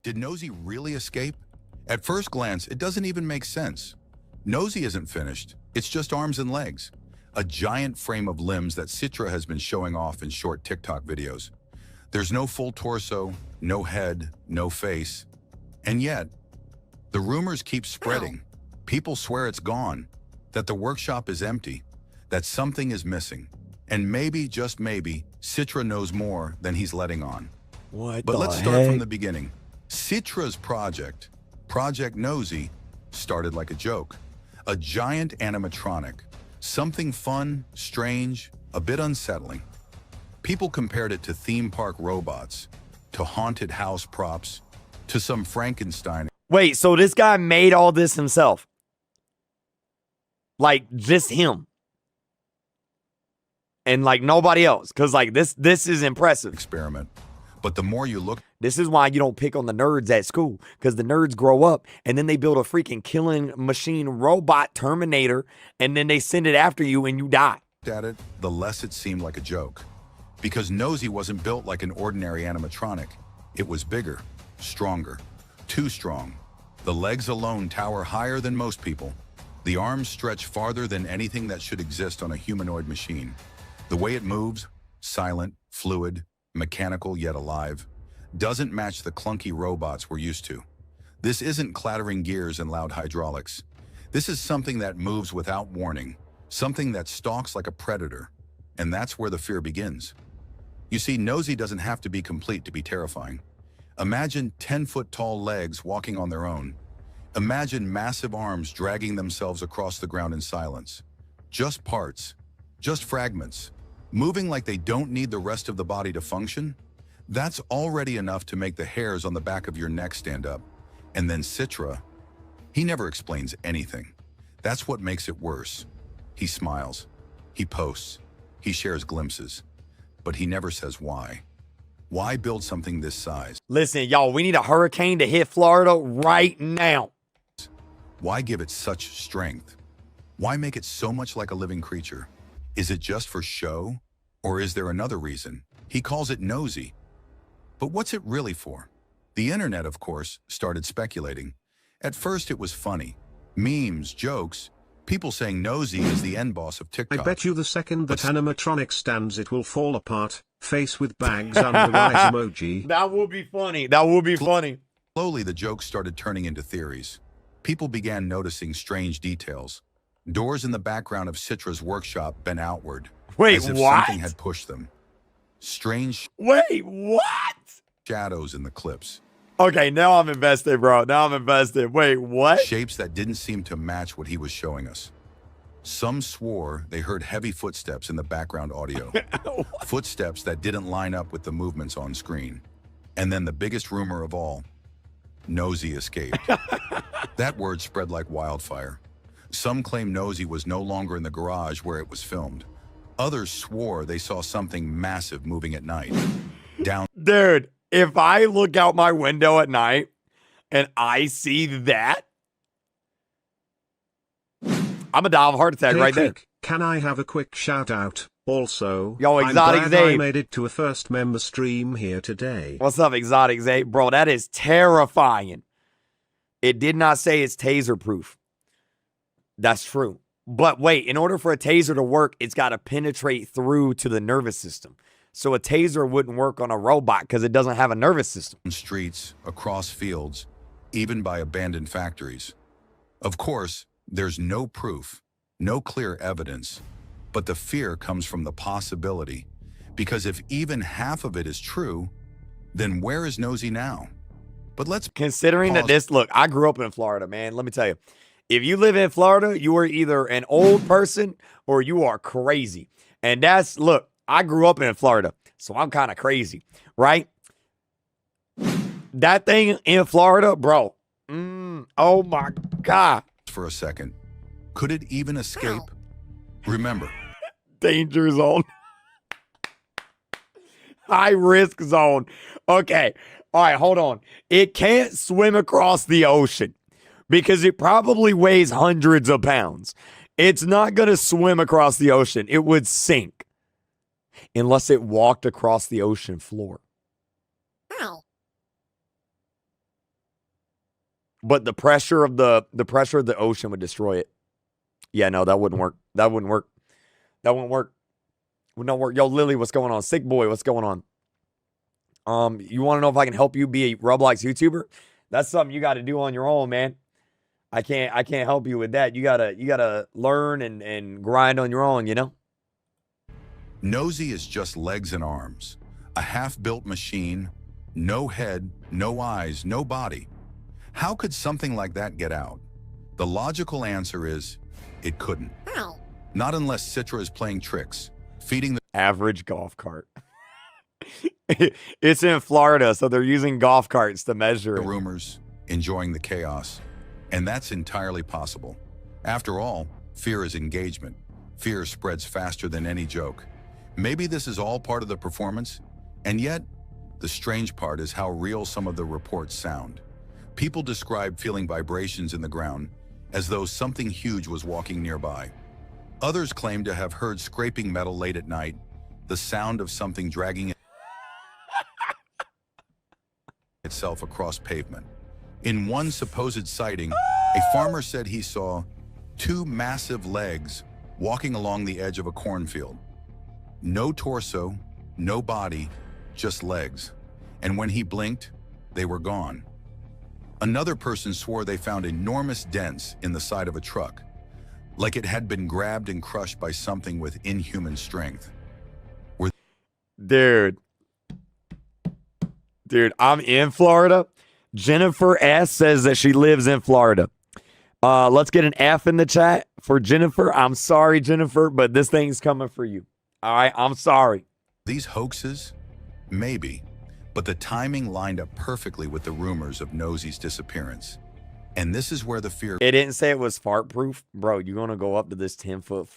Did Nosey really escape? At first glance, it doesn't even make sense. Nosey isn't finished. It's just arms and legs. A giant frame of limbs that Citra has been showing off in short TikTok videos. There's no full torso, no head, no face. And yet, the rumors keep spreading. People swear it's gone, that the workshop is empty, that something is missing. And maybe, just maybe, Citra knows more than he's letting on. But let's start from the beginning. Citra's project, Project Nosey, started like a joke. A giant animatronic. Something fun, strange, a bit unsettling. People compared it to theme park robots, to haunted house props, to some Frankenstein. Wait, so this guy made all this himself? Like, just him? And like nobody else? Because like this is impressive. Experiment. But the more you look... This is why you don't pick on the nerds at school. Because the nerds grow up and then they build a freaking killing machine robot Terminator and then they send it after you and you die. At it, the less it seemed like a joke. Because Nosey wasn't built like an ordinary animatronic. It was bigger, stronger, too strong. The legs alone tower higher than most people. The arms stretch farther than anything that should exist on a humanoid machine. The way it moves, silent, fluid, mechanical yet alive, doesn't match the clunky robots we're used to. This isn't clattering gears and loud hydraulics. This is something that moves without warning, something that stalks like a predator. And that's where the fear begins. You see, Nosey doesn't have to be complete to be terrifying. Imagine 10-foot-tall legs walking on their own. Imagine massive arms dragging themselves across the ground in silence. Just parts, just fragments, moving like they don't need the rest of the body to function. That's already enough to make the hairs on the back of your neck stand up. And then Citra, he never explains anything. That's what makes it worse. He smiles, he posts, he shares glimpses, but he never says why. Why build something this size? Listen, y'all, we need a hurricane to hit Florida right now. Why give it such strength? Why make it so much like a living creature? Is it just for show? Or is there another reason? He calls it Nosey. But what's it really for? The internet, of course, started speculating. At first it was funny. Memes, jokes, people saying Nosey is the end boss of TikTok. I bet you the second that animatronic stands it will fall apart, face with bags under eyes emoji. That would be funny. That would be funny. Slowly the jokes started turning into theories. People began noticing strange details. Doors in the background of Citra's workshop bent outward. Wait, as if what? something had pushed them. Strange Wait, what? shadows in the clips. Okay, now I'm invested, bro. Now I'm invested. Wait, what? Shapes that didn't seem to match what he was showing us. Some swore they heard heavy footsteps in the background audio. Footsteps that didn't line up with the movements on screen. And then the biggest rumor of all, Nosey escaped. That word spread like wildfire. Some claim Nosey was no longer in the garage where it was filmed. Others swore they saw something massive moving at night. Dude, if I look out my window at night and I see that, I'm gonna die of a heart attack right there. Can I have a quick shout out? Also, Yo, I'm Exotic glad Zabe. I made it to a first member stream here today. What's up, Exotic Zabe? Bro, that is terrifying. It did not say it's taser proof. That's true. But wait, in order for a taser to work, it's got to penetrate through to the nervous system. So a taser wouldn't work on a robot because it doesn't have a nervous system. Streets, across fields, even by abandoned factories. Of course, there's no proof, no clear evidence, but the fear comes from the possibility. Because if even half of it is true, then where is Nosey now? But let's Considering pause. that this, look, I grew up in Florida, man. Let me tell you. If you live in Florida, you are either an old person or you are crazy. And that's, look, I grew up in Florida, so I'm kind of crazy, right? That thing in Florida, bro. Oh my God. For a second, could it even escape? Remember, Danger zone. High risk zone. Okay. All right, hold on. It can't swim across the ocean because it probably weighs hundreds of pounds. It's not going to swim across the ocean. It would sink unless it walked across the ocean floor. But the pressure of the ocean would destroy it. Yeah, no, that wouldn't work. That wouldn't work. That wouldn't work. Would not work. Yo, Lily, what's going on? Sick boy, what's going on? You want to know if I can help you be a Roblox YouTuber? That's something you got to do on your own, man. I can't help you with that. You gotta learn and grind on your own, you know? Nosey is just legs and arms, a half-built machine, no head, no eyes, no body. How could something like that get out? The logical answer is, it couldn't. Not unless Citra is playing tricks, feeding the Average golf cart. It's in Florida, so they're using golf carts to measure it. rumors, enjoying the chaos. And that's entirely possible. After all, fear is engagement. Fear spreads faster than any joke. Maybe this is all part of the performance, and yet, the strange part is how real some of the reports sound. People describe feeling vibrations in the ground as though something huge was walking nearby. Others claim to have heard scraping metal late at night, the sound of something dragging itself across pavement. In one supposed sighting, a farmer said he saw two massive legs walking along the edge of a cornfield. No torso, no body, just legs. And when he blinked, they were gone. Another person swore they found enormous dents in the side of a truck, like it had been grabbed and crushed by something with inhuman strength. Dude, I'm in Florida. Jennifer S. says that she lives in Florida. Let's get an F in the chat for Jennifer. I'm sorry, Jennifer, but this thing's coming for you. All right, I'm sorry. These hoaxes? Maybe. But the timing lined up perfectly with the rumors of Nosey's disappearance. And this is where the fear It didn't say it was fart proof. Bro, you're going to go up to this 10-foot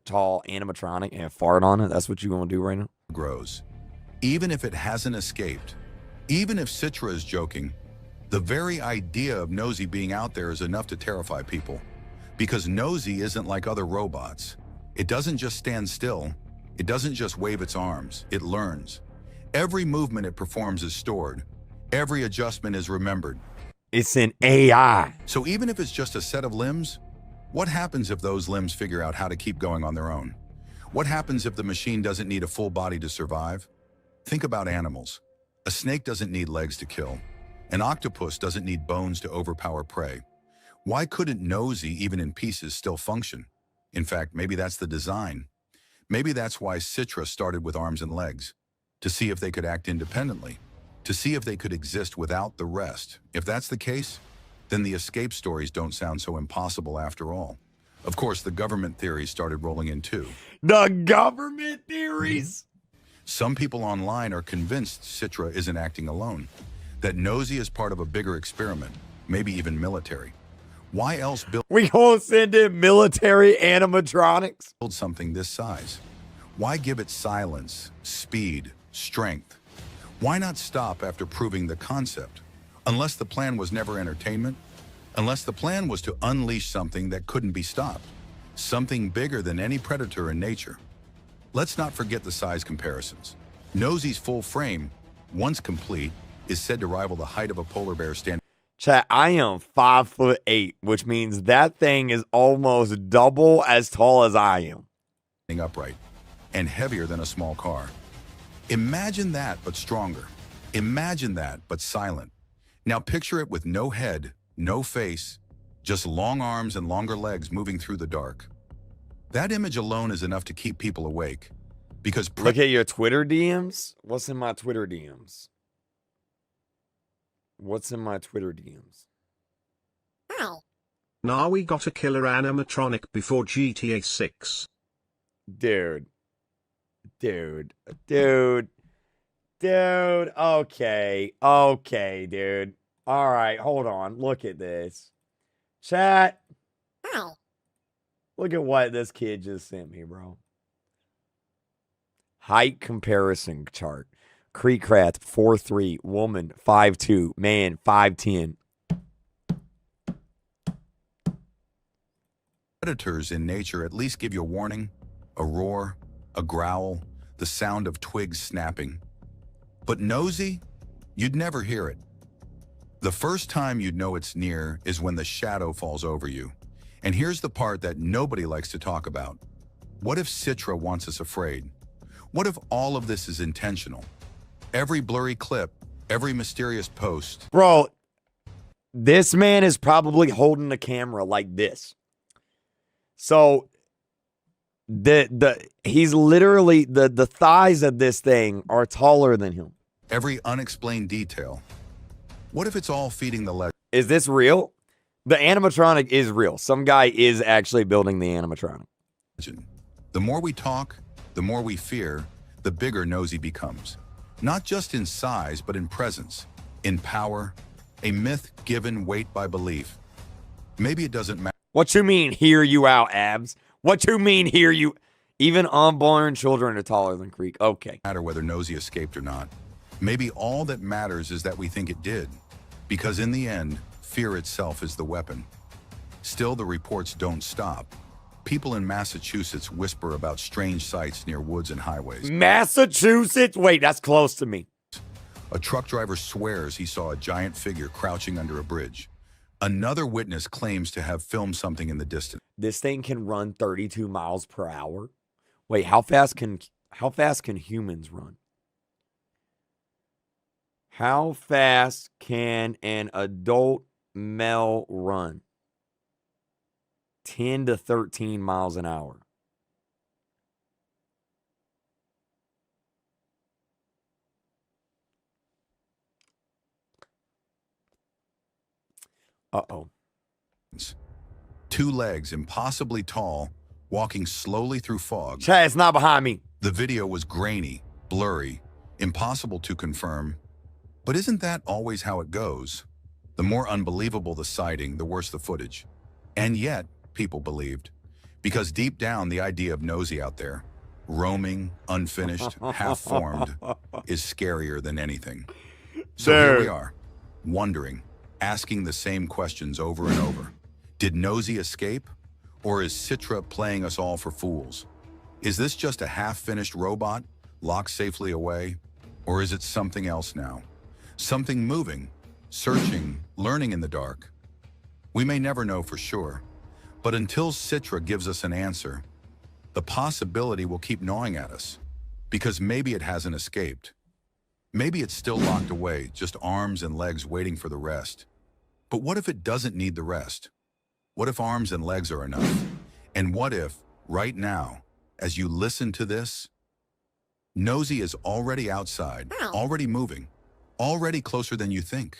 tall animatronic and fart on it? That's what you're going to do right now? grows. Even if it hasn't escaped, even if Citra is joking, the very idea of Nosey being out there is enough to terrify people. Because Nosey isn't like other robots. It doesn't just stand still. It doesn't just wave its arms. It learns. Every movement it performs is stored. Every adjustment is remembered. It's an AI. So even if it's just a set of limbs, what happens if those limbs figure out how to keep going on their own? What happens if the machine doesn't need a full body to survive? Think about animals. A snake doesn't need legs to kill. An octopus doesn't need bones to overpower prey. Why couldn't Nosey, even in pieces, still function? In fact, maybe that's the design. Maybe that's why Citra started with arms and legs, to see if they could act independently, to see if they could exist without the rest. If that's the case, then the escape stories don't sound so impossible after all. Of course, the government theories started rolling in too. The government theories? Some people online are convinced Citra isn't acting alone, that Nosey is part of a bigger experiment, maybe even military. Why else We gonna send in military animatronics? build something this size? Why give it silence, speed, strength? Why not stop after proving the concept? Unless the plan was never entertainment? Unless the plan was to unleash something that couldn't be stopped? Something bigger than any predator in nature? Let's not forget the size comparisons. Nosey's full frame, once complete, is said to rival the height of a polar bear standing Chat, I am 5'8", which means that thing is almost double as tall as I am. upright, and heavier than a small car. Imagine that, but stronger. Imagine that, but silent. Now picture it with no head, no face, just long arms and longer legs moving through the dark. That image alone is enough to keep people awake. Because Look at your Twitter DMs. What's in my Twitter DMs? What's in my Twitter DMs? Nah, we got a killer animatronic before GTA 6. Dude. Okay, dude. All right, hold on. Look at this. Chat. Look at what this kid just sent me, bro. Height comparison chart. KreekCraft 4'3", woman 5'2", man 5'10". predators in nature at least give you a warning, a roar, a growl, the sound of twigs snapping. But Nosey, you'd never hear it. The first time you'd know it's near is when the shadow falls over you. And here's the part that nobody likes to talk about. What if Citra wants us afraid? What if all of this is intentional? Every blurry clip, every mysterious post. Bro, this man is probably holding the camera like this. So he's literally the thighs of this thing are taller than him. Every unexplained detail. What if it's all feeding the legend? Is this real? The animatronic is real. Some guy is actually building the animatronic. The more we talk, the more we fear, the bigger Nosey becomes. Not just in size, but in presence, in power, a myth given weight by belief. Maybe it doesn't matter. What you mean, hear you out, abs? What you mean, hear you? Even unborn children are taller than Kreek. Okay. Whether Nosey escaped or not. Maybe all that matters is that we think it did. Because in the end, fear itself is the weapon. Still, the reports don't stop. People in Massachusetts whisper about strange sights near woods and highways. Massachusetts? Wait, that's close to me. A truck driver swears he saw a giant figure crouching under a bridge. Another witness claims to have filmed something in the distance. This thing can run 32 miles per hour. Wait, how fast can humans run? How fast can an adult male run? 10 to 13 miles an hour. Uh-oh. 2 legs, impossibly tall, walking slowly through fog. Chad, it's not behind me. The video was grainy, blurry, impossible to confirm. But isn't that always how it goes? The more unbelievable the sighting, the worse the footage. And yet, people believed. Because deep down, the idea of Nosey out there, roaming, unfinished, half-formed, is scarier than anything. So here we are, wondering, asking the same questions over and over. Did Nosey escape? Or is Citra playing us all for fools? Is this just a half-finished robot, locked safely away? Or is it something else now? Something moving, searching, learning in the dark. We may never know for sure, but until Citra gives us an answer, the possibility will keep gnawing at us, because maybe it hasn't escaped. Maybe it's still locked away, just arms and legs waiting for the rest. But what if it doesn't need the rest? What if arms and legs are enough? And what if, right now, as you listen to this, Nosey is already outside, already moving, already closer than you think?